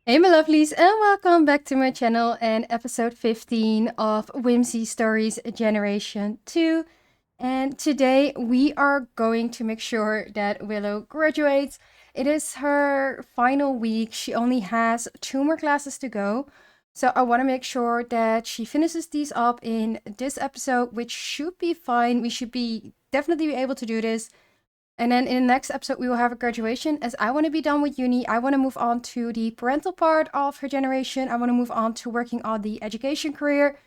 Hey my lovelies, and welcome back to my channel and episode 15 of Whimsy Stories Generation 2. And today we are going to make sure that Willow graduates. It is her final week. She only has 2 more classes to go. So I want to make sure that she finishes these up in this episode, which should be fine. We should be definitely be able to do this. And then in the next episode, we will have a graduation. As I want to be done with uni, I want to move on to the parental part of her generation. I want to move on to working on the education career.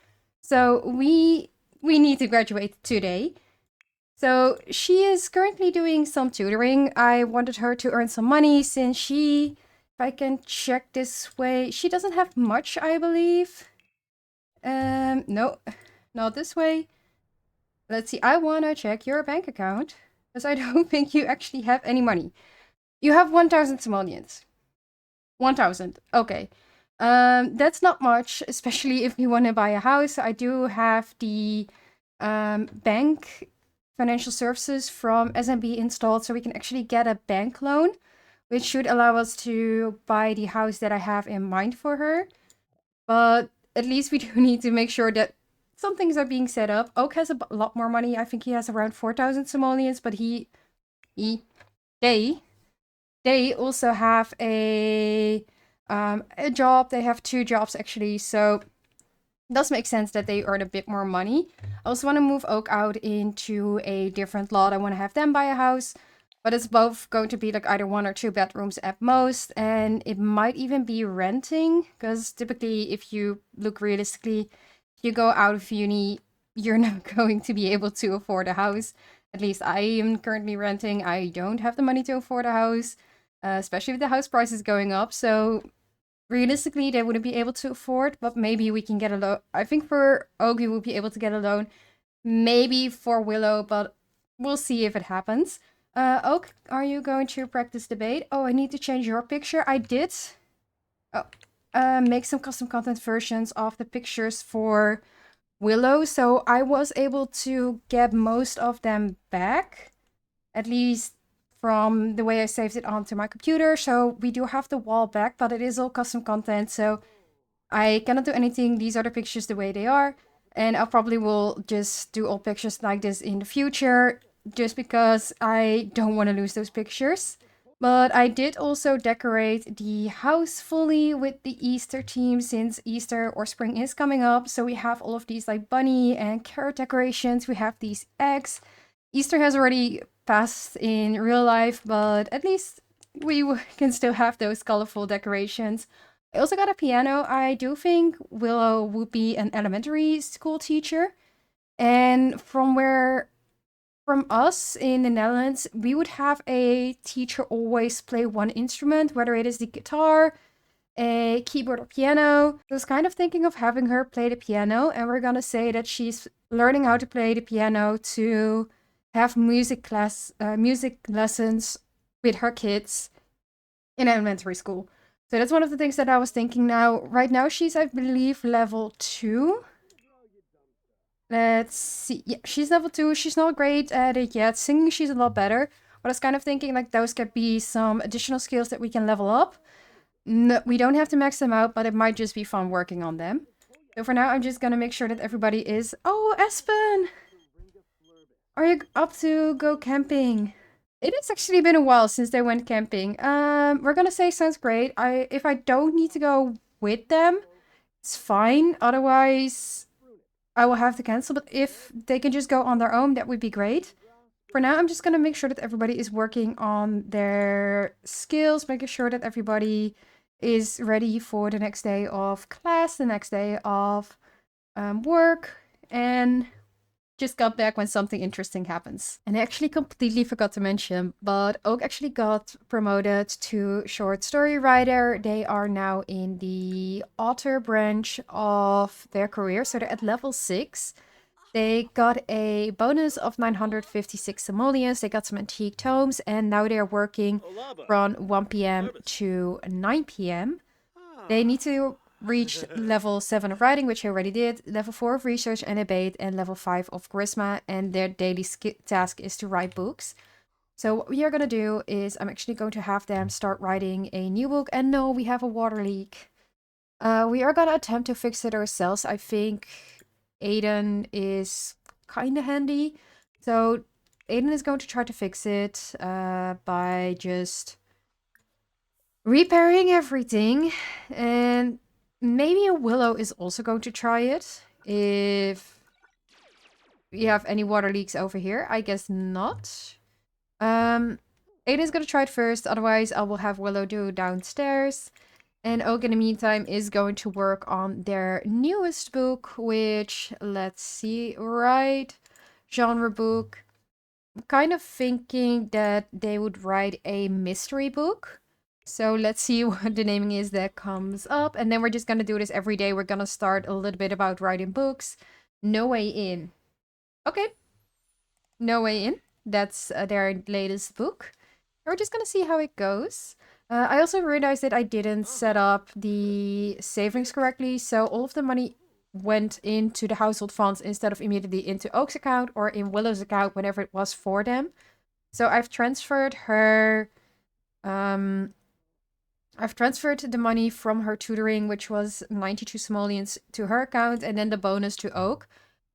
So we need to graduate today. So she is currently doing some tutoring. I wanted her to earn some money since she, if I can check this way, she doesn't have much, I believe. No, not this way. Let's see. I want to check your bank account because I don't think you actually have any money. You have 1,000 simoleons. 1,000. Okay. That's not much, especially if you want to buy a house. I do have the bank financial services from SMB installed, so we can actually get a bank loan, which should allow us to buy the house that I have in mind for her. But at least we do need to make sure that some things are being set up. Oak has a lot more money. I think he has around 4,000 simoleons, but he, they, they also have a job. They have 2 jobs actually, so it does make sense that they earn a bit more money. I also want to move Oak out into a different lot. I want to have them buy a house, but it's both going to be like either 1 or 2 bedrooms at most, and it might even be renting because typically, if you look realistically, if you go out of uni, you're not going to be able to afford a house. At least I am currently renting. I don't have the money to afford a house, especially with the house prices going up. So realistically, they wouldn't be able to afford, but maybe we can get a loan. I think for Ogie, we'll be able to get a loan. Maybe for Willow, but we'll see if it happens. Oak, are you going to practice debate? Oh, I need to change your picture. I did. Oh, make some custom content versions of the pictures for Willow. So I was able to get most of them back, at least from the way I saved it onto my computer. So we do have the wall back, but it is all custom content. So I cannot do anything. These are the pictures the way they are. And I probably will just do all pictures like this in the future, just because I don't want to lose those pictures. But I did also decorate the house fully with the Easter theme since Easter or spring is coming up. So we have all of these like bunny and carrot decorations. We have these eggs. Easter has already passed in real life, but at least we can still have those colorful decorations. I also got a piano. I do think Willow would be an elementary school teacher. And from us in the Netherlands, we would have a teacher always play one instrument, whether it is the guitar, a keyboard, or piano. I was kind of thinking of having her play the piano, and we're gonna say that she's learning how to play the piano to have music lessons with her kids in elementary school. So that's one of the things that I was thinking now. Right now, she's, I believe, level 2. Let's see. Yeah, she's level 2. She's not great at it yet. Singing, she's a lot better. But I was kind of thinking like those could be some additional skills that we can level up. No, we don't have to max them out, but it might just be fun working on them. So for now, I'm just gonna make sure that everybody is... Oh, Espen! Are you up to go camping? It has actually been a while since they went camping. We're gonna say sounds great. If I don't need to go with them, it's fine. Otherwise, I will have to cancel. But if they can just go on their own, that would be great. For now, I'm just gonna make sure that everybody is working on their skills, making sure that everybody is ready for the next day of class, the next day of work, and just got back when something interesting happens. And I actually completely forgot to mention, but Oak actually got promoted to short story writer. They are now in the author branch of their career, so they're at level 6. They got a bonus of 956 simoleons, they got some antique tomes, and now they're working from 1 p.m. to 9 p.m. They need to reach level 7 of writing, which I already did, level 4 of research and debate, and level 5 of charisma, and their daily task is to write books. So what we are going to do is I'm actually going to have them start writing a new book. And no, we have a water leak. We are going to attempt to fix it ourselves. I think Aiden is kind of handy. So Aiden is going to try to fix it by just repairing everything. And maybe a Willow is also going to try it. If we have any water leaks over here. I guess not. Aiden's gonna try it first, otherwise I will have Willow do downstairs. And Oak in the meantime is going to work on their newest book, which, let's see, right? Genre book. I'm kind of thinking that they would write a mystery book. So let's see what the naming is that comes up. And then we're just gonna do this every day. We're gonna start a little bit about writing books. No Way In. Okay. No Way In. That's their latest book. We're just gonna see how it goes. I also realized that I didn't set up the savings correctly, so all of the money went into the household funds instead of immediately into Oak's account or in Willow's account whenever it was for them. So I've transferred her, I've transferred the money from her tutoring, which was 92 simoleons, to her account, and then the bonus to Oak.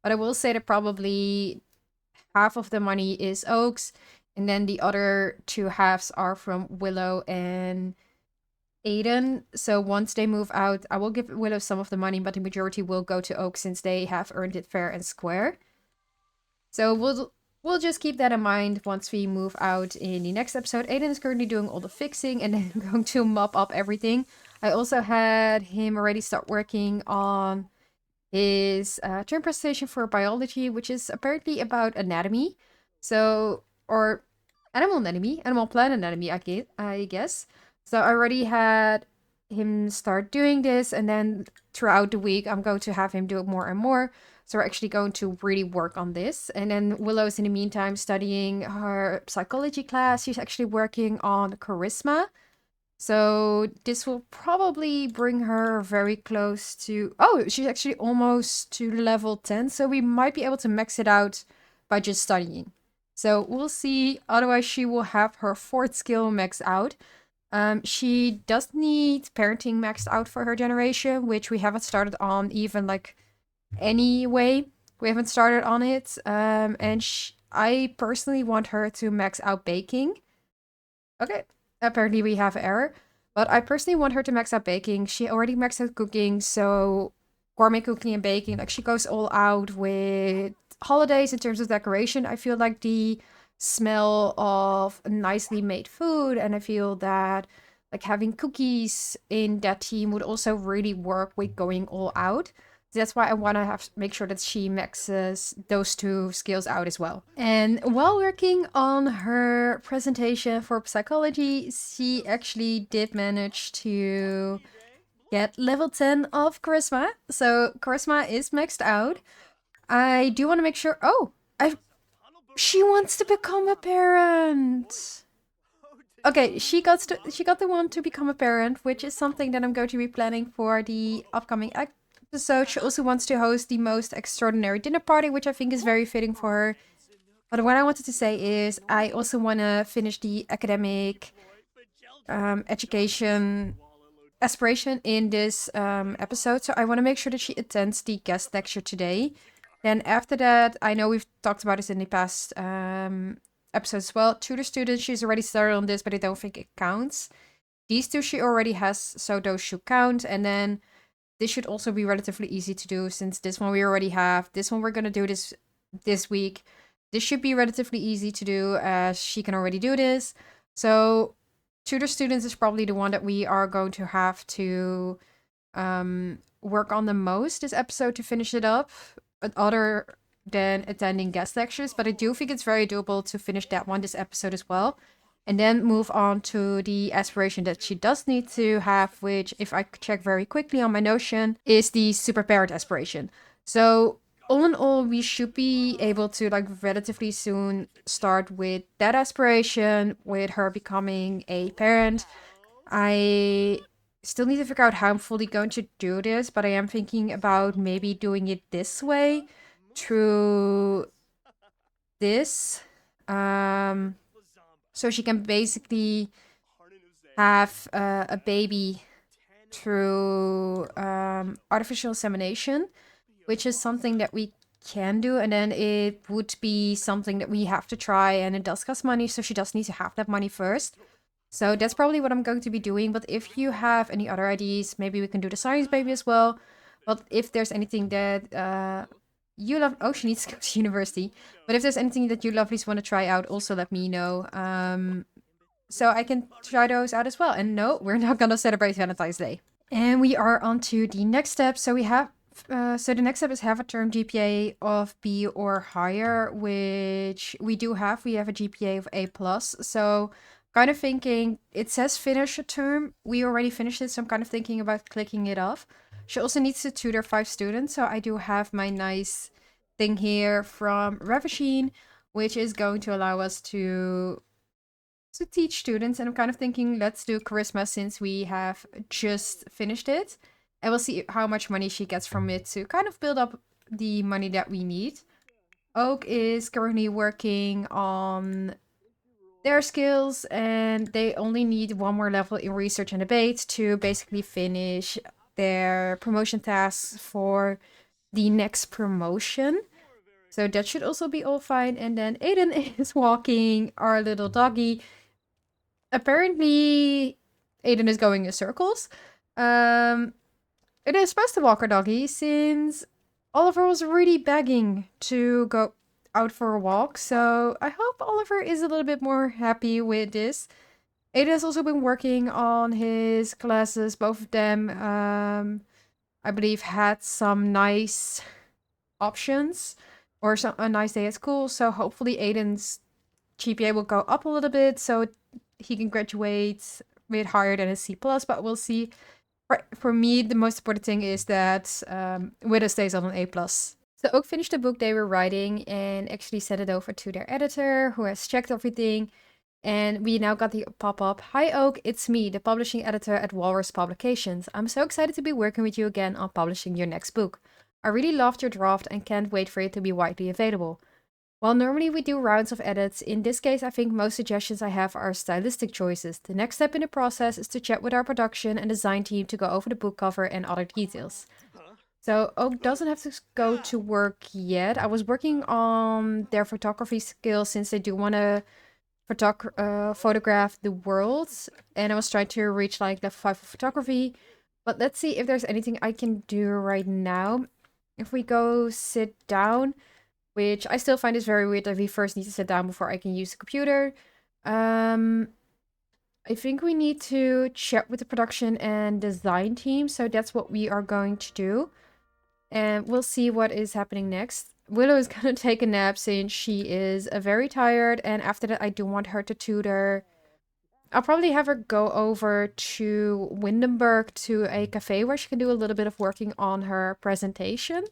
But I will say that probably half of the money is Oak's, and then the other two halves are from Willow and Aiden. So once they move out, I will give Willow some of the money, but the majority will go to Oak since they have earned it fair and square. So we'll just keep that in mind once we move out in the next episode. Aiden is currently doing all the fixing and then going to mop up everything. I also had him already start working on his term presentation for biology, which is apparently about anatomy. So, or animal anatomy, animal plant anatomy, I guess. So I already had him start doing this, and then throughout the week, I'm going to have him do it more and more. So we're actually going to really work on this. And then Willow's in the meantime studying her psychology class. She's actually working on charisma. So this will probably bring her very close to... Oh, she's actually almost to level 10. So we might be able to max it out by just studying. So we'll see. Otherwise, she will have her 4th skill maxed out. She does need parenting maxed out for her generation, which we haven't started on even like anyway. We haven't started on it. And I personally want her to max out baking. Okay, apparently we have error. But I personally want her to max out baking. She already maxed out cooking, so gourmet cooking and baking, like she goes all out with holidays in terms of decoration. I feel like the smell of nicely made food, and I feel that like having cookies in that team would also really work with going all out. That's why I want to have make sure that she maxes those 2 skills out as well. And while working on her presentation for psychology, she actually did manage to get level 10 of charisma. So charisma is maxed out. I do want to make sure... Oh, she wants to become a parent. Okay, she got the one to become a parent, which is something that I'm going to be planning for the upcoming episode. She also wants to host the most extraordinary dinner party, which I think is very fitting for her. But what I wanted to say is I also want to finish the academic education aspiration in this episode. So I want to make sure that she attends the guest lecture today. Then after that, I know we've talked about this in the past episodes as well. Tutor students, she's already started on this, but I don't think it counts. These 2 she already has, so those should count. And then this should also be relatively easy to do since this one we already have. This one we're going to do this week. This should be relatively easy to do as she can already do this. So tutor students is probably the one that we are going to have to work on the most this episode to finish it up, other than attending guest lectures. But I do think it's very doable to finish that one this episode as well. And then move on to the aspiration that she does need to have, which, if I check very quickly on my Notion, is the super parent aspiration. So all in all, we should be able to like relatively soon start with that aspiration, with her becoming a parent. I still need to figure out how I'm fully going to do this, but I am thinking about maybe doing it this way through this. So she can basically have a baby through artificial insemination, which is something that we can do. And then it would be something that we have to try, and it does cost money. So she does need to have that money first. So that's probably what I'm going to be doing. But if you have any other ideas, maybe we can do the science baby as well. But if there's anything that you love, oh, she needs to go to university. But if there's anything that you lovelies want to try out, also let me know. So I can try those out as well. And no, we're not gonna celebrate Valentine's Day. And we are on to the next step. So we have, so the next step is have a term GPA of B or higher, which we do have. We have a GPA of A plus. So kind of thinking, it says finish a term. We already finished it, so I'm kind of thinking about clicking it off. She also needs to tutor 5 students. So I do have my nice thing here from Revachine, which is going to allow us to teach students. And I'm kind of thinking, let's do charisma since we have just finished it. And we'll see how much money she gets from it to kind of build up the money that we need. Oak is currently working on their skills, and they only need 1 more level in research and debate to basically finish their promotion tasks for the next promotion. So that should also be all fine. And then Aiden is walking our little doggy. Apparently, Aiden is going in circles. It is supposed to walk our doggy since Oliver was really begging to go out for a walk. So I hope Oliver is a little bit more happy with this. Aiden has also been working on his classes. Both of them, I believe, had some nice options or a nice day at school. So hopefully Aiden's GPA will go up a little bit so he can graduate with higher than a C plus, but we'll see. For me, the most important thing is that Widow stays on an A plus. So Oak finished the book they were writing and actually sent it over to their editor, who has checked everything. And we now got the pop-up. Hi Oak, it's me, the publishing editor at Walrus Publications. I'm so excited to be working with you again on publishing your next book. I really loved your draft and can't wait for it to be widely available. While normally we do rounds of edits, in this case I think most suggestions I have are stylistic choices. The next step in the process is to chat with our production and design team to go over the book cover and other details. So Oak doesn't have to go to work yet. I was working on their photography skills since they do want to photograph the world. And I was trying to reach like level 5 of photography. But let's see if there's anything I can do right now. If we go sit down, which I still find is very weird that we first need to sit down before I can use the computer. I think we need to chat with the production and design team, so that's what we are going to do. And we'll see what is happening next. Willow is gonna take a nap since she is very tired, and after that I do want her to tutor. I'll probably have her go over to Windenburg to a cafe where she can do a little bit of working on her presentation.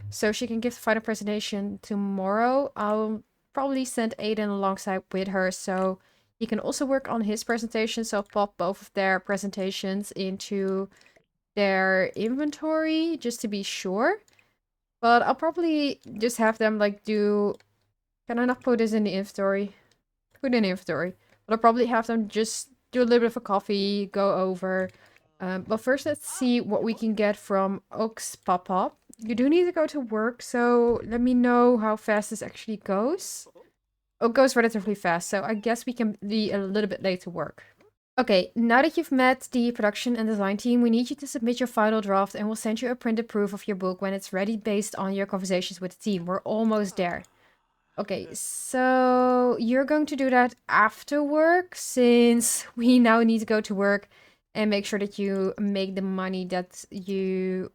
So she can give the final presentation tomorrow. I'll probably send Aiden alongside with her so he can also work on his presentation. So I'll pop both of their presentations into their inventory just to be sure. But I'll probably just have them like do... Can I not put this in the inventory? Put in the inventory. But I'll probably have them just do a little bit of a coffee, go over. But first let's see what we can get from Oak's pop-up. You do need to go to work, so let me know how fast this actually goes. Oh, it goes relatively fast, so I guess we can be a little bit late to work. Okay, now that you've met the production and design team, we need you to submit your final draft and we'll send you a printed proof of your book when it's ready based on your conversations with the team. We're almost there. Okay, so you're going to do that after work since we now need to go to work and make sure that you make the money that you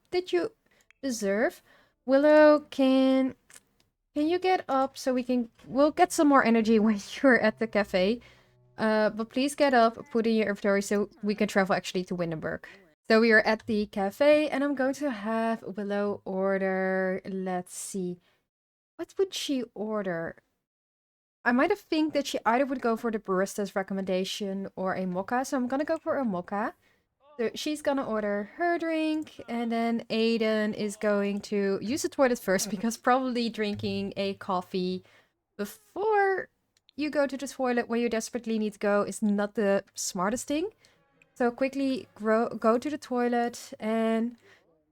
deserve. Willow, can you get up so we'll get some more energy when you're at the cafe. But please get up, put in your inventory so we can travel actually to Windenburg. So we are at the cafe and I'm going to have Willow order, let's see. What would she order? I might have think that she either would go for the barista's recommendation or a mocha. So I'm gonna go for a mocha. So she's gonna order her drink, and then Aiden is going to use the toilet first because probably drinking a coffee before you go to the toilet when you desperately need to go is not the smartest thing. So quickly go to the toilet, and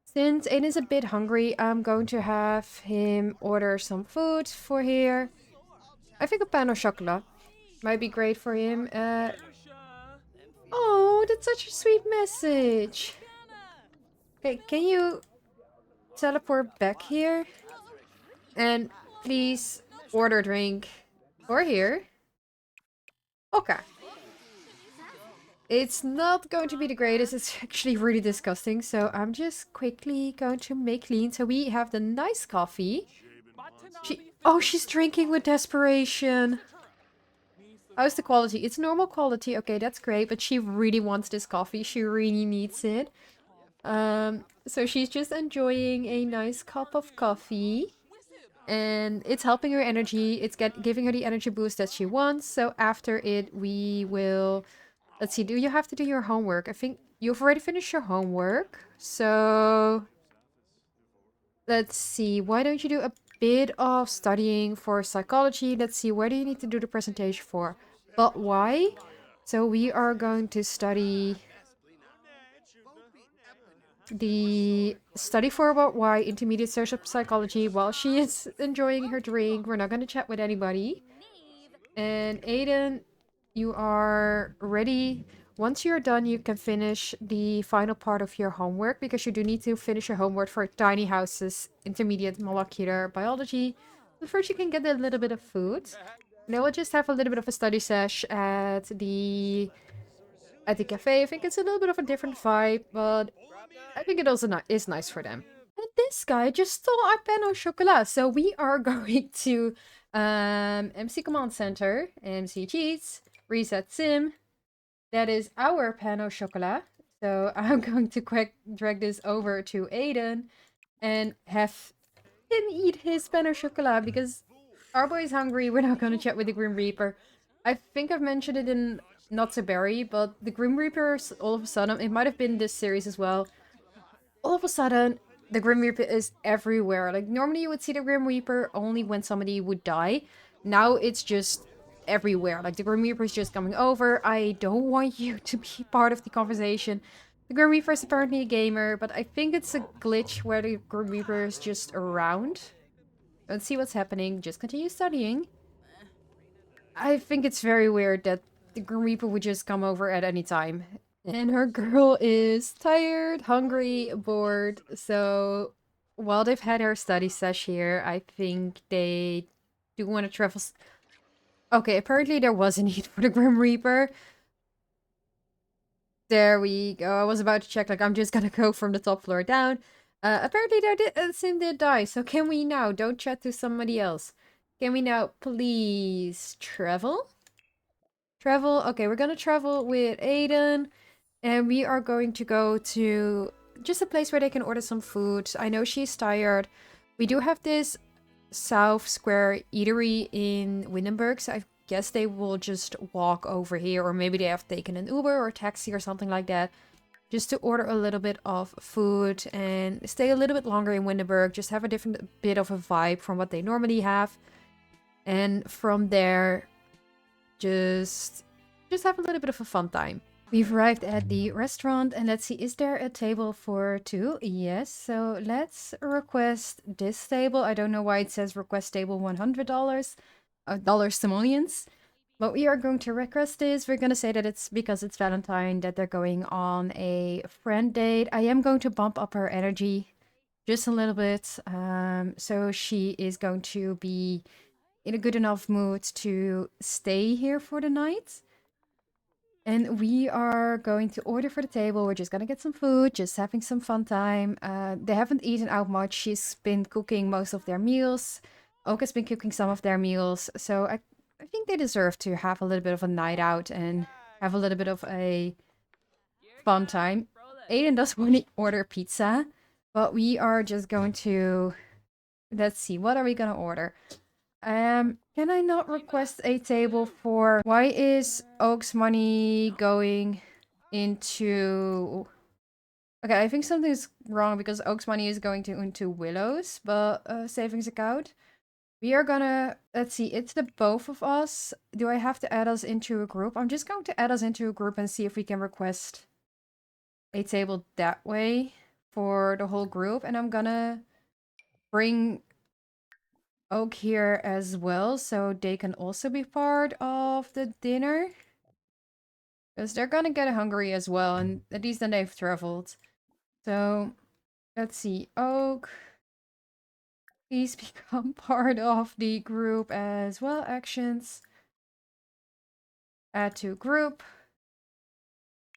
since Aiden's a bit hungry, I'm going to have him order some food for here. I think a pan au chocolat might be great for him. Oh, that's such a sweet message. Okay, can you teleport back here? And please order drink for here. Okay. It's not going to be the greatest. It's actually really disgusting. So I'm just quickly going to make clean. So we have the nice coffee. Oh, she's drinking with desperation. How's the quality? It's normal quality. Okay, that's great. But she really wants this coffee. She really needs it. So she's just enjoying a nice cup of coffee. And it's helping her energy. It's giving her the energy boost that she wants. So after it, we will... Let's see, do you have to do your homework? I think you've already finished your homework. So let's see, why don't you do a bit of studying for psychology? Let's see, where do you need to do the presentation for? But why? So we are going to study the study for about why intermediate social psychology while she is enjoying her drink. We're not going to chat with anybody. And Aiden, you are ready. Once you're done, you can finish the final part of your homework, because you do need to finish your homework for tiny houses, intermediate molecular biology. But first, you can get a little bit of food. And then we'll just have a little bit of a study sesh at the cafe. I think it's a little bit of a different vibe, but I think it also is nice for them. And this guy just stole our pan au chocolat. So we are going to MC Command Center, MC Cheats, Reset Sim. That is our pan au chocolat. So I'm going to drag this over to Aiden and have him eat his pan au chocolat, because our boy is hungry. We're not going to chat with the Grim Reaper. I think I've mentioned it in Not So Berry, but the Grim Reapers, all of a sudden, it might have been this series as well, all of a sudden, the Grim Reaper is everywhere. Like, normally you would see the Grim Reaper only when somebody would die. Now it's just everywhere. Like, the Grim Reaper is just coming over. I don't want you to be part of the conversation. The Grim Reaper is apparently a gamer, but I think it's a glitch where the Grim Reaper is just around. Let's see what's happening. Just continue studying. I think it's very weird that the Grim Reaper would just come over at any time. And her girl is tired, hungry, bored. So while they've had her study sesh here, I think they do want to travel. Okay, apparently there was a need for the Grim Reaper. There we go. I was about to check, like, I'm just gonna go from the top floor down. Apparently Sim did die. So can we now? Don't chat to somebody else. Can we now please travel? Travel. Okay, we're gonna travel with Aiden. And we are going to go to just a place where they can order some food. I know she's tired. We do have this South Square eatery in Windenburg, so I guess they will just walk over here. Or maybe they have taken an Uber or a taxi or something like that. Just to order a little bit of food and stay a little bit longer in Windenburg. Just have a different bit of a vibe from what they normally have. And from there, just have a little bit of a fun time. We've arrived at the restaurant, and let's see, is there a table for two? Yes, so let's request this table. I don't know why it says request table $100, dollars simoleons. But we are going to request this. We're going to say that it's because it's Valentine, that they're going on a friend date. I am going to bump up her energy just a little bit. So she is going to be in a good enough mood to stay here for the night. And we are going to order for the table. We're just gonna get some food, just having some fun time. They haven't eaten out much. She's been cooking most of their meals. Oka's been cooking some of their meals. So I think they deserve to have a little bit of a night out and have a little bit of a fun time. Aiden does want to order pizza, but we are just going to... Let's see, what are we gonna order? Can I not request a table for... Why is Oak's money going into... Okay, I think something's wrong because Oak's money is going into Willow's savings account. We are gonna, let's see, it's the both of us. Do I have to add us into a group? I'm just going to add us into a group and see if we can request a table that way for the whole group. And I'm gonna bring Oak here as well, so they can also be part of the dinner. Because they're gonna get hungry as well, and at least then they've traveled. So, let's see. Oak, please become part of the group as well. Actions. Add to group.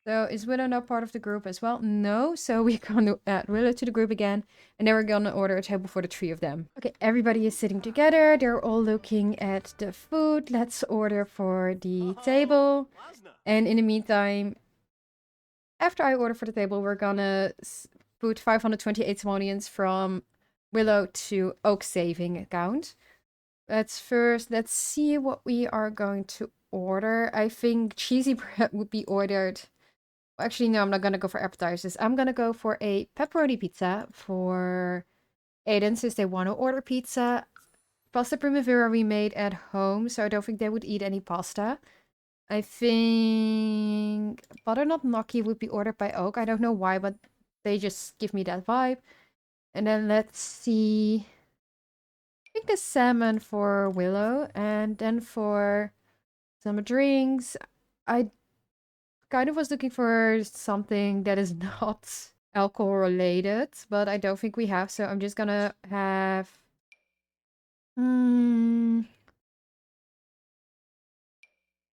So is Willow not part of the group as well? No. So we're going to add Willow to the group again. And then we're going to order a table for the three of them. Okay, everybody is sitting together. They're all looking at the food. Let's order for the table. And in the meantime, after I order for the table, we're gonna put 528 simoleons from Willow to Oak's saving account. Let's see what we are going to order. I think cheesy bread would be ordered. Actually, no, I'm not gonna go for appetizers. I'm gonna go for a pepperoni pizza for Aiden since they want to order pizza. Pasta primavera we made at home, so I don't think they would eat any pasta. I think butternut gnocchi would be ordered by Oak. I don't know why, but they just give me that vibe. And then let's see. I think the salmon for Willow. And then for some drinks, I kind of was looking for something that is not alcohol related, but I don't think we have. So I'm just gonna have...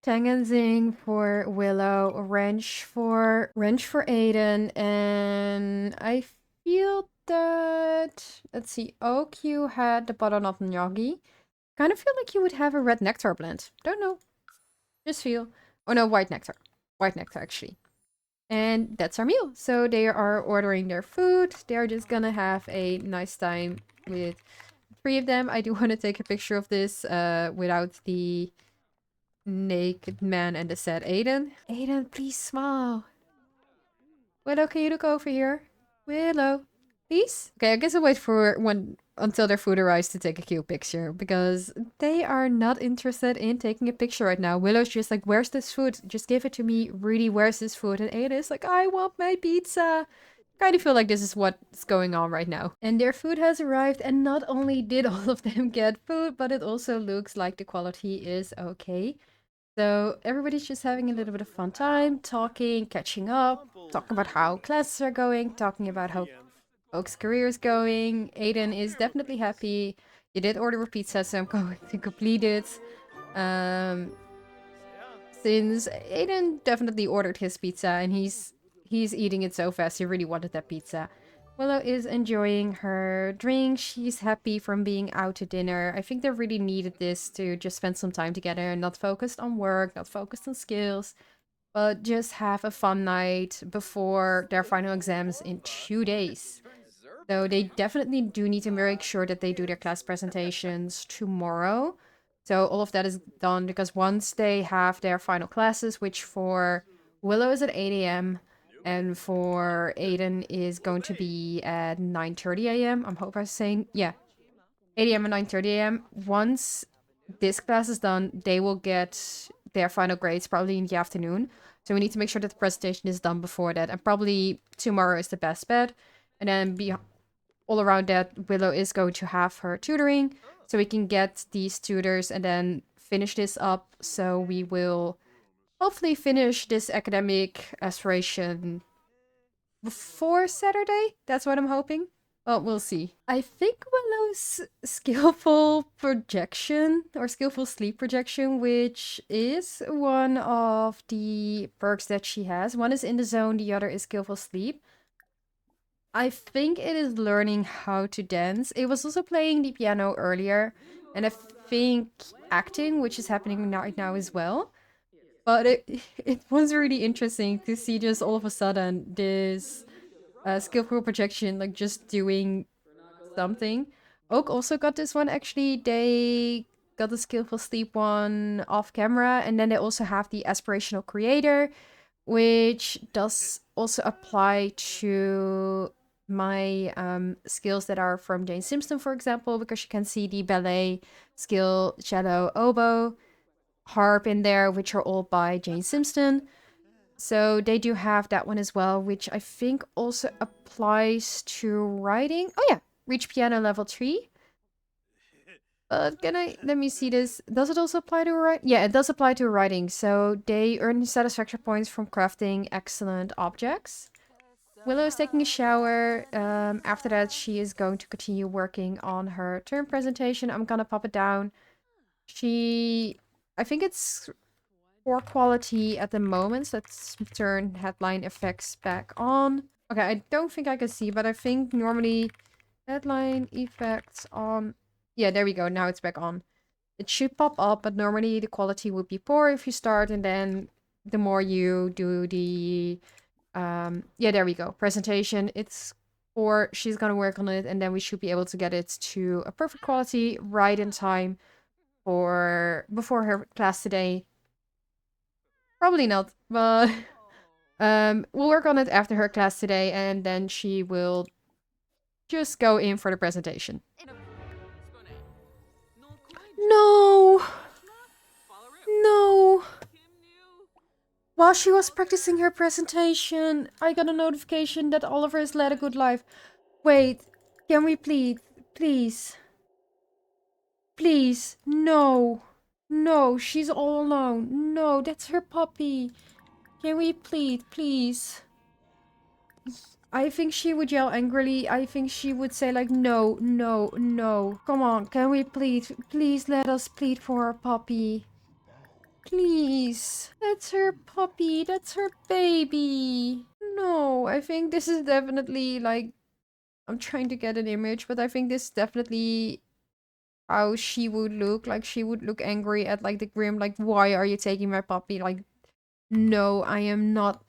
Tangenzing for Willow, wrench for Aiden, and I feel that, let's see, Oak, you had the butternut gnocchi. Kind of feel like you would have a red nectar blend. Don't know. Just feel. Oh no, white nectar. White nectar actually. And that's our meal. So they are ordering their food. They're just gonna have a nice time with three of them. I do want to take a picture of this without the naked man and the sad Aiden. Aiden, please smile. Willow, can you look over here? Willow, please? Okay, I guess I'll wait for until their food arrives to take a cute picture because they are not interested in taking a picture right now. Willow's just like, where's this food? Just give it to me. Rudy, where's this food? And Aiden is like, I want my pizza. Kind of feel like this is what's going on right now. And their food has arrived, and not only did all of them get food, but it also looks like the quality is okay. So everybody's just having a little bit of fun time, talking, catching up, talking about how classes are going, talking about how Oak's career is going. Aiden is definitely happy. You did order a pizza, so I'm going to complete it. Since Aiden definitely ordered his pizza and he's eating it so fast, he really wanted that pizza. Willow is enjoying her drink. She's happy from being out to dinner. I think they really needed this to just spend some time together and not focused on work, not focused on skills, but just have a fun night before their final exams in 2 days. So they definitely do need to make sure that they do their class presentations tomorrow. So all of that is done because once they have their final classes, which for Willow is at 8 a.m., and for Aiden is going to be at 9:30 a.m. I'm hoping I'm saying, yeah, 8 a.m. and 9:30 a.m. Once this class is done, they will get their final grades probably in the afternoon. So we need to make sure that the presentation is done before that. And probably tomorrow is the best bet. And then all around that, Willow is going to have her tutoring. So we can get these tutors and then finish this up. So we will hopefully finish this academic aspiration before Saturday. That's what I'm hoping. Well, we'll see. I think Willow's skillful projection or skillful sleep projection, which is one of the perks that she has. One is in the zone, the other is skillful sleep. I think it is learning how to dance. It was also playing the piano earlier, and I think acting, which is happening right now as well. But it was really interesting to see just all of a sudden this skillful projection like just doing something. Oak also got this one actually. They got the skillful sleep one off camera, and then they also have the aspirational creator, which does also apply to my skills that are from Jane Simpson, for example, because you can see the ballet skill, cello, oboe, harp in there, which are all by Jane Simpson. So they do have that one as well, which I think also applies to writing. Oh yeah, reach piano level 3. Let me see this. Does it also apply to writing? Yeah, it does apply to writing. So they earn satisfaction points from crafting excellent objects. Willow is taking a shower. After that, she is going to continue working on her term presentation. I'm gonna pop it down. I think it's poor quality at the moment. So let's turn headline effects back on. Okay, I don't think I can see, but I think normally headline effects on. Yeah, there we go. Now it's back on. It should pop up, but normally the quality would be poor if you start, and then the more you do the yeah, there we go. Presentation. It's poor. She's gonna work on it, and then we should be able to get it to a perfect quality right in time for before her class today. Probably not, but we'll work on it after her class today, and then she will just go in for the presentation. No! No! While she was practicing her presentation, I got a notification that Oliver has led a good life. Wait, can we please? Please. Please. No. No, she's all alone. No, that's her puppy. Can we please? I think she would yell angrily. I think she would say like, no, no, no. Come on, can we please? Please let us plead for our puppy. Please. That's her puppy. That's her baby. No, I think this is definitely like... I'm trying to get an image, but I think this is definitely how she would look. Like, she would look angry at like the Grim. Like, why are you taking my puppy? Like, no, I am not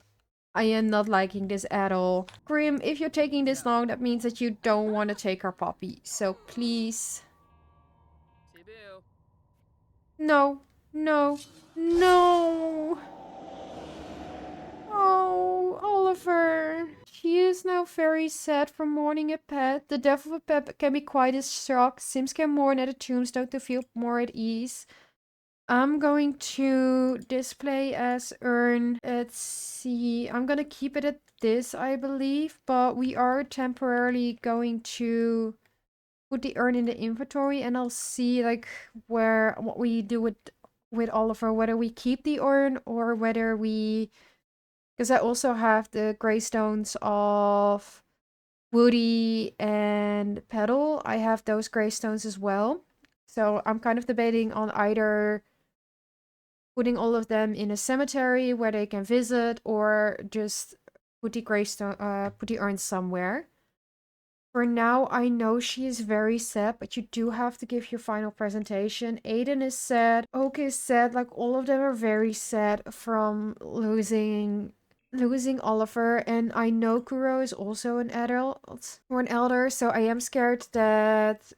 liking this at all. Grim, if you're taking this long, that means that you don't want to take our puppy. So please. No. No. No. Oh, Oliver. She is now very sad from mourning a pet. The death of a pet can be quite a shock. Sims can mourn at a tombstone to feel more at ease. I'm going to display as earn. Let's see. I'm gonna keep it at this, I believe. But we are temporarily going to put the earn in the inventory, and I'll see like what we do with Oliver, whether we keep the earn or whether we... Because I also have the greystones of Woody and Petal. I have those greystones as well. So I'm kind of debating on either putting all of them in a cemetery where they can visit, or just put the put the urn somewhere. For now, I know she is very sad, but you do have to give your final presentation. Aiden is sad. Oak is sad. Like, all of them are very sad from losing Oliver, and I know Kuro is also an adult or an elder, so I am scared that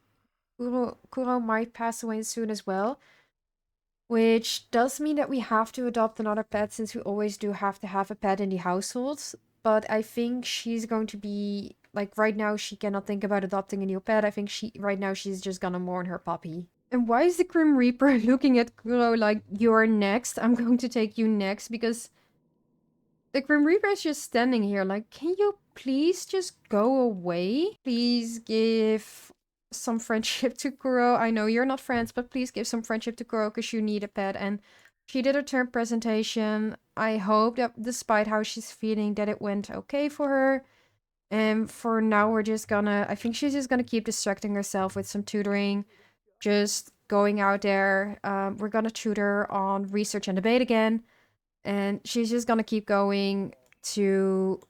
Kuro might pass away soon as well. Which does mean that we have to adopt another pet, since we always do have to have a pet in the household. But I think she's going to be... Like, right now, she cannot think about adopting a new pet. I think right now she's just gonna mourn her puppy. And why is the Grim Reaper looking at Kuro like, you're next? I'm going to take you next, because the Grim Reaper is just standing here like, can you please just go away? Please give some friendship to Kuro. I know you're not friends, but please give some friendship to Kuro because you need a pet. And she did her turn presentation. I hope that despite how she's feeling, that it went okay for her. And for now, we're just gonna... I think she's just gonna keep distracting herself with some tutoring. Just going out there. We're gonna tutor on research and debate again. And she's just gonna keep going to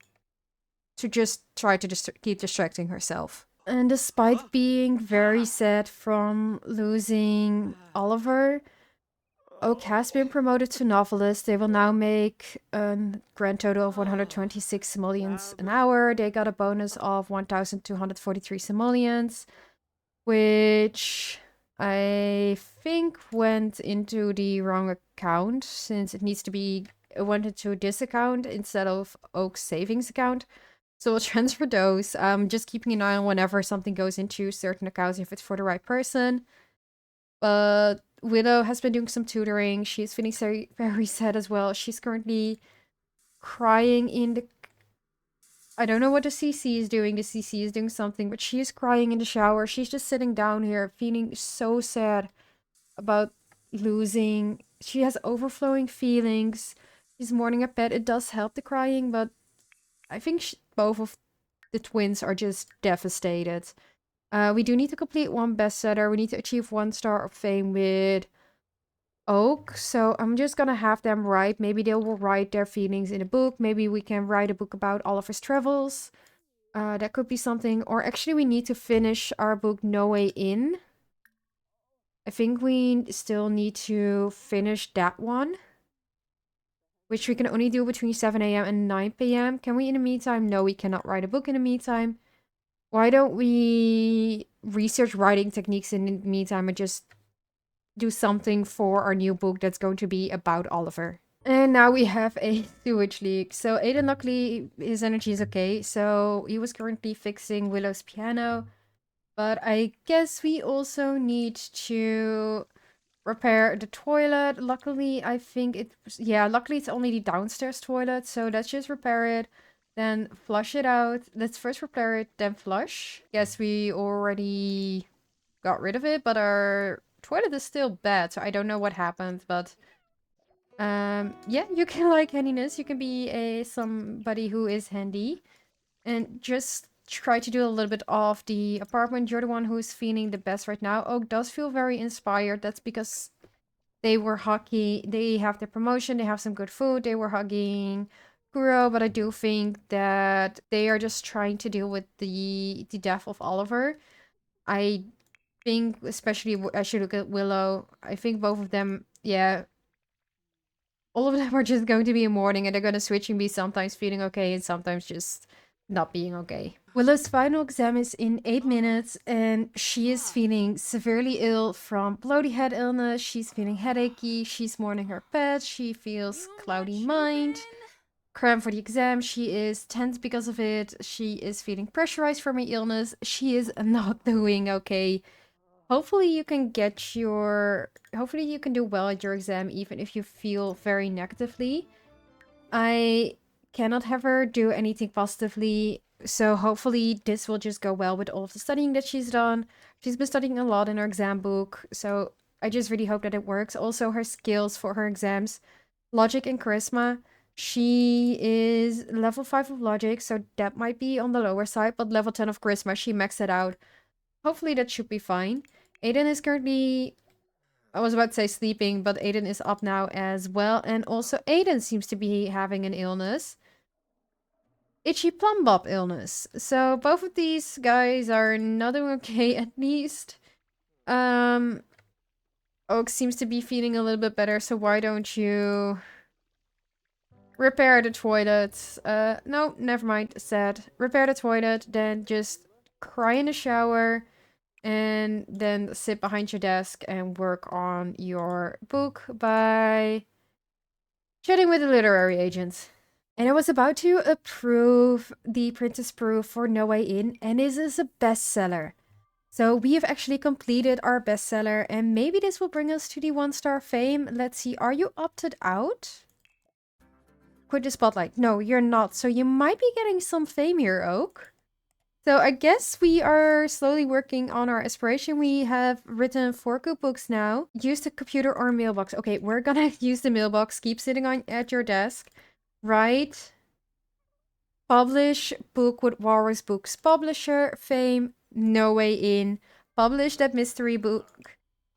just try to keep distracting herself. And despite being very sad from losing Oliver, Oak has been promoted to novelist. They will now make a grand total of 126 simoleons an hour. They got a bonus of 1,243 simoleons, which I think went into the wrong account, since it needs to be... It went into this account instead of Oak's savings account. So we'll transfer those. Just keeping an eye on whenever something goes into certain accounts if it's for the right person. But Willow has been doing some tutoring. She's feeling very, very sad as well. She's currently crying in the... I don't know what the CC is doing. The CC is doing something, but she is crying in the shower. She's just sitting down here feeling so sad about losing. She has overflowing feelings. She's mourning a pet. It does help the crying, but I think both of the twins are just devastated. We do need to complete one bestseller. We need to achieve 1 star of fame with Oak. So I'm just gonna have them write. Maybe they will write their feelings in a book. Maybe we can write a book about Oliver's travels. That could be something. Or actually, we need to finish our book No Way In. I think we still need to finish that one, which we can only do between 7 a.m. and 9 p.m. Can we in the meantime? No, we cannot write a book in the meantime. Why don't we research writing techniques in the meantime and just do something for our new book that's going to be about Oliver? And now we have a sewage leak. So Aiden, luckily, his energy is okay. So he was currently fixing Willow's piano. But I guess we also need to repair the toilet. Luckily, I think it was... Yeah, luckily it's only the downstairs toilet. So let's just repair it. Then flush it out. Let's first repair it, then flush. Guess we already got rid of it, but our toilet is still bad. So I don't know what happened, but... yeah, you can like handiness. You can be somebody who is handy. And just try to do a little bit of the apartment. You're the one who's feeling the best right now. Oak does feel very inspired. That's because they were hugging. They have their promotion. They have some good food. They were hugging Kuro. But I do think that they are just trying to deal with the death of Oliver. I think, especially I should look at Willow. I think both of them, yeah, all of them are just going to be in mourning, and they're going to switch and be sometimes feeling okay and sometimes just not being okay. Willow's final exam is in 8 minutes, and she is feeling severely ill from bloaty head illness. She's feeling headachy. She's mourning her pet. She feels cloudy mind. Cram for the exam. She is tense because of it. She is feeling pressurized from her illness. She is not doing okay. Hopefully you can hopefully you can do well at your exam even if you feel very negatively. I cannot have her do anything positively, so hopefully this will just go well with all of the studying that she's done. She's been studying a lot in her exam book, so I just really hope that it works. Also, her skills for her exams, logic and charisma. She is level 5 of logic, so that might be on the lower side, but level 10 of charisma, she maxed it out. Hopefully that should be fine. Aiden is currently... I was about to say sleeping, but Aiden is up now as well. And also Aiden seems to be having an illness. Itchy plum bob illness. So both of these guys are not doing okay at least. Oak seems to be feeling a little bit better, so why don't you repair the toilet? No, never mind, sad. Repair the toilet, then just cry in the shower. And then sit behind your desk and work on your book by chatting with the literary agent. And I was about to approve the Princess Proof for No Way In, and this is a bestseller. So we have actually completed our bestseller, and maybe this will bring us to the 1-star fame. Let's see, are you opted out? Quit the spotlight. No, you're not. So you might be getting some fame here, Oak. So I guess we are slowly working on our aspiration. We have written 4 cookbooks now. Use the computer or mailbox. Okay, we're gonna use the mailbox. Keep sitting at your desk. Write. Publish book with Walrus Books publisher. Fame. No Way In. Publish that mystery book.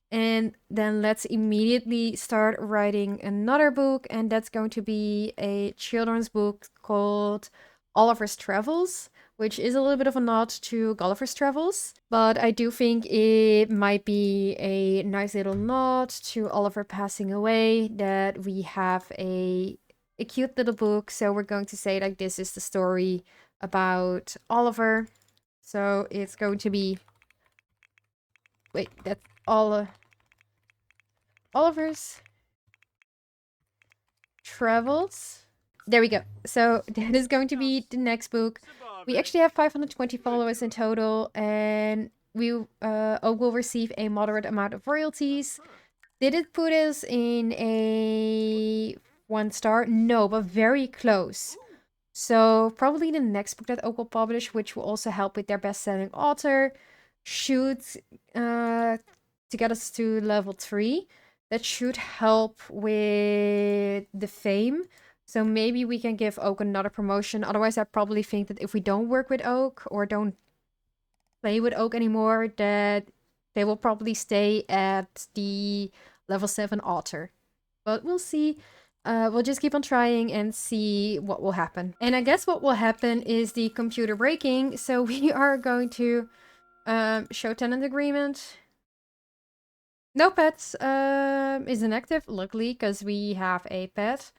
And then let's immediately start writing another book. And that's going to be a children's book called Oliver's Travels, which is a little bit of a nod to Gulliver's Travels. But I do think it might be a nice little nod to Oliver passing away, that we have a cute little book. So we're going to say like this is the story about Oliver. So it's going to be... Wait, that's Oliver's Travels. there we go. So that is going to be the next book. We actually have 520 followers in total, and Oak will receive a moderate amount of royalties. Did it put us in a 1 star? No, but very close. So probably the next book that Oak will publish, which will also help with their best-selling author, should to get us to level 3. That should help with the fame. So maybe we can give Oak another promotion. Otherwise, I probably think that if we don't work with Oak or don't play with Oak anymore, that they will probably stay at the level 7 author. But we'll see. We'll just keep on trying and see what will happen. And I guess what will happen is the computer breaking. So we are going to show tenant agreement. No pets is inactive, luckily, because we have a pet.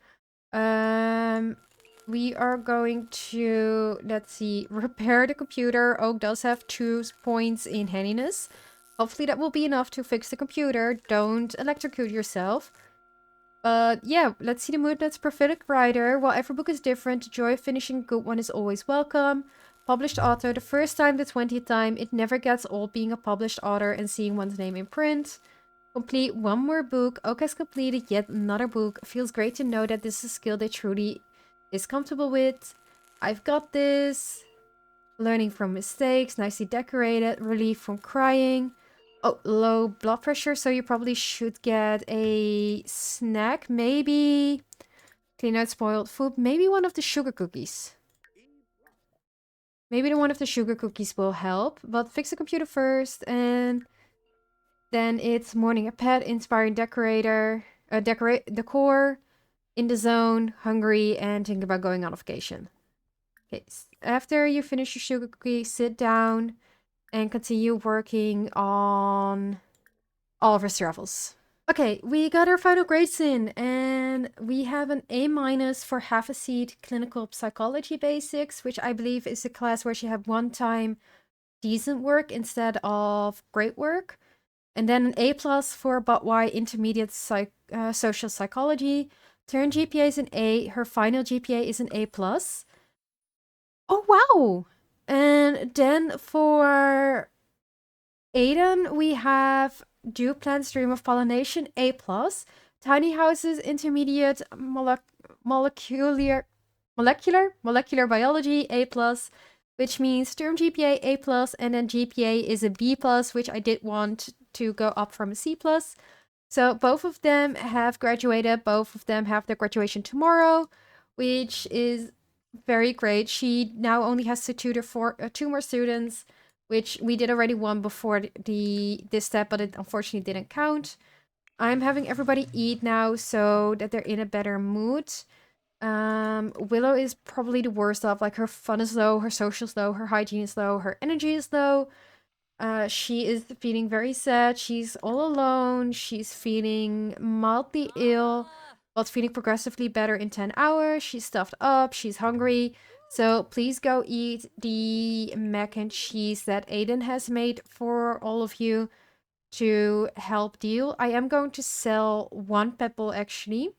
We are going to, let's see, repair the computer. Oak does have 2 points in handiness. Hopefully that will be enough to fix the computer. Don't electrocute yourself. But yeah, let's see the mood. That's prophetic writer. While every book is different, the joy of finishing a good one is always welcome. Published author, the first time, the 20th time. It never gets old being a published author and seeing one's name in print. Complete one more book. Oak has completed yet another book. Feels great to know that this is a skill they truly is comfortable with. I've got this. Learning from mistakes. Nicely decorated. Relief from crying. Oh, low blood pressure, so you probably should get a snack. Maybe clean out spoiled food. Maybe one of the sugar cookies. Maybe the one of the sugar cookies will help. But fix the computer first, and then it's mourning a pet, inspiring decorator, decor, in the zone, hungry, and thinking about going on a vacation. Okay, after you finish your sugar cookie, sit down and continue working on all of our travels. Okay, we got our final grades in, and we have an A- for half a seat clinical psychology basics, which I believe is a class where she had one time decent work instead of great work. And then an A+ for but why intermediate social psychology. Turn GPA is an A. Her final GPA is an A+. Oh, wow! And then for Aiden, we have Dew Plants Dream of Pollination, A+. Tiny Houses, Intermediate Molecular Biology, A+. Which means term GPA, A+, and then GPA is a B+, which I did want to go up from a C+. So both of them have graduated. Both of them have their graduation tomorrow, which is very great. She now only has to tutor for 2 more students, which we did already one before this step, but it unfortunately didn't count. I'm having everybody eat now so that they're in a better mood. Willow is probably the worst off. Like, her fun is low, her social is low, her hygiene is low, her energy is low. She is feeling very sad. She's all alone. She's feeling mildly ill, but feeling progressively better in 10 hours. She's stuffed up. She's hungry. So please go eat the mac and cheese that Aiden has made for all of you to help deal. I am going to sell 1 pebble, actually.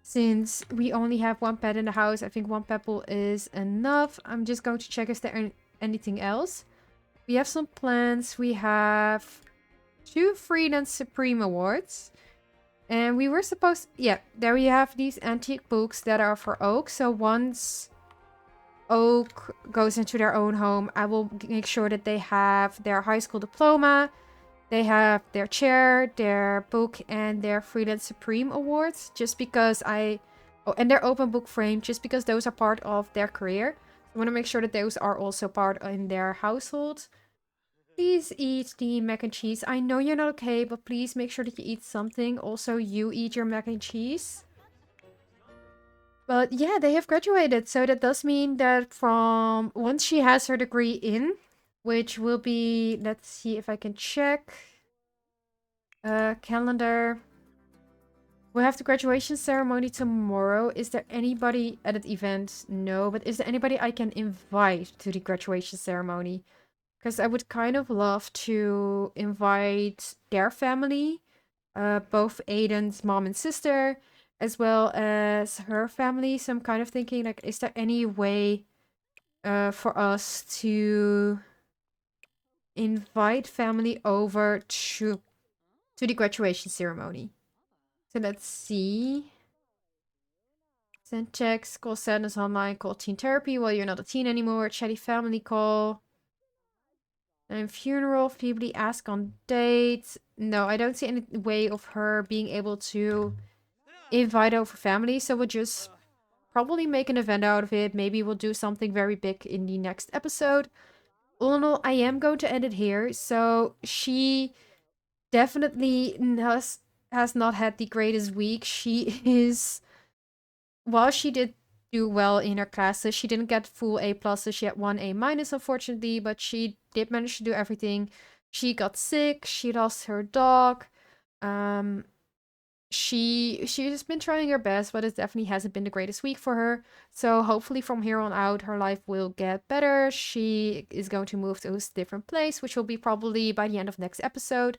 Since we only have 1 pet in the house, I think 1 pebble is enough. I'm just going to check if there anything else. We have some plans. We have 2 Freelance Supreme Awards. And we were supposed... Yeah, there we have these antique books that are for Oak. So once Oak goes into their own home, I will make sure that they have their high school diploma. They have their chair, their book, and their Freelance Supreme Awards. Just because I... Oh, and their open book frame. Just because those are part of their career. I want to make sure that those are also part in their household. Please eat the mac and cheese. I know you're not okay, but please make sure that you eat something. Also, you eat your mac and cheese. But yeah, they have graduated. So that does mean that from once she has her degree in, which will be, let's see if I can check. Calendar. We'll have the graduation ceremony tomorrow. Is there anybody at that event? No, but is there anybody I can invite to the graduation ceremony? Because I would kind of love to invite their family, both Aiden's mom and sister, as well as her family. So I'm kind of thinking, like, is there any way for us to invite family over to the graduation ceremony? So let's see. Send text, call sadness online, call teen therapy while you're not a teen anymore, chatty family call. And funeral, feebly ask on dates. No, I don't see any way of her being able to invite over family. So we'll just probably make an event out of it. Maybe we'll do something very big in the next episode. All in all, I am going to end it here. So she definitely has not had the greatest week. She is, while she did do well in her classes, she didn't get full A pluses. She had 1 A minus, unfortunately, but she did manage to do everything. She got sick. She lost her dog. She's been trying her best, but it definitely hasn't been the greatest week for her. So hopefully from here on out, her life will get better. She is going to move to a different place, which will be probably by the end of next episode.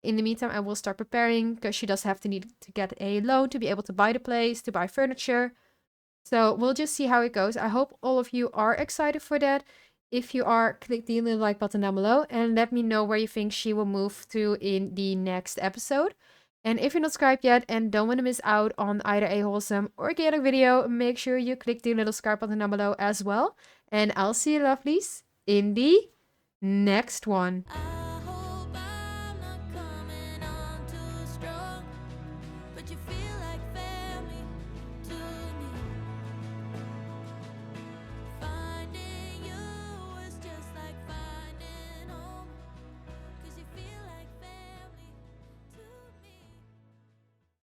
In the meantime, I will start preparing because she does have to need to get a loan to be able to buy the place, to buy furniture. So we'll just see how it goes. I hope all of you are excited for that. If you are, click the little like button down below and let me know where you think she will move to in the next episode. And if you're not subscribed yet and don't want to miss out on either a wholesome or chaotic video, make sure you click the little subscribe button down below as well. And I'll see you lovelies in the next one.